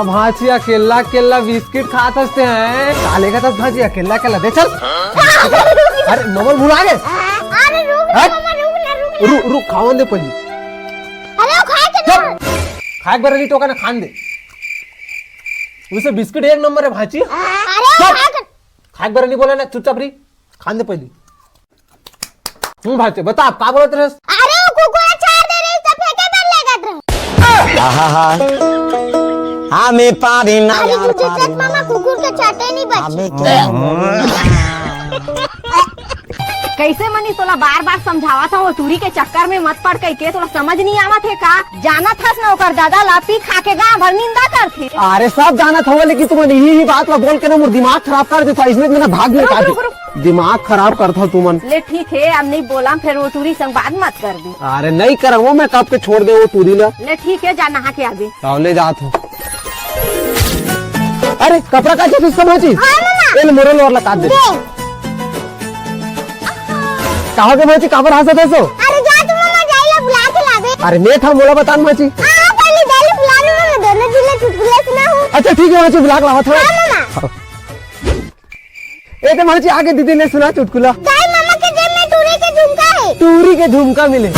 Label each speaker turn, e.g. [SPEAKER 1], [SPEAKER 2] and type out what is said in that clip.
[SPEAKER 1] भाजी अकेला केला बिस्किट खात असते हैं काले का भाजी अकेला केला दे चल। अरे नमल भुला गए।
[SPEAKER 2] अरे रुक मामा रुक ना।
[SPEAKER 1] रुक खावन दे पहले।
[SPEAKER 2] अरे खाए के
[SPEAKER 1] खाए बरं नी टोका ना खान दे उसे बिस्किट एक नंबर है भाजी।
[SPEAKER 2] अरे
[SPEAKER 1] खाए बरं नी बोला ना चुपचाप रही खान दे पहले। भाजी बता आप का बोलत रहे।
[SPEAKER 2] अरे वो कुकुर चार दे रही तो फेंके कर लेगा
[SPEAKER 3] हमें पारी ना
[SPEAKER 2] अरे
[SPEAKER 3] यार
[SPEAKER 2] तुझे चट मामा कुकुर के चाटे नहीं बचे।
[SPEAKER 4] कैसे मनी तोला बार बार समझावा था वो टूरी के चक्कर में मत पड़ के तोला समझ नहीं आवा थे का जाना था ना ओकर दादा लापी खा के गांव भर निंदा करथे।
[SPEAKER 1] अरे सब जाना था लेकिन तुमने यही बात ला बोल के ना मोर दिमाग खराब कर देता इसमें मेरा भाग में काट दिमाग खराब करता तुमन।
[SPEAKER 4] ले ठीक है अब नहीं बोला फिर वो टूरी संग बात मत कर दी।
[SPEAKER 1] अरे नहीं कर वो मैं कब के छोड़ दे वो टूरी ला।
[SPEAKER 4] ले ठीक है जा नहा के आगे
[SPEAKER 1] ले जात हूँ। अरे कपड़ा का चीज समझी मोरल और लगा दे कहा के माची काबर हंसत हसो।
[SPEAKER 2] अरे जा तू मामा जाइला बुला के लाबे।
[SPEAKER 1] अरे मैं था मोला बतान माची।
[SPEAKER 2] हां पहले जाइला बुला लो ना दोनों जिले चुटकुले सुनाऊं।
[SPEAKER 1] अच्छा ठीक है माची बुला के लावा था।
[SPEAKER 2] हां मामा
[SPEAKER 1] ए तो माची आगे दीदी ने सुना चुटकुला।
[SPEAKER 2] जाई मामा के जेब में टूरी के झुमका है।
[SPEAKER 1] टूरी के झुमका मिले।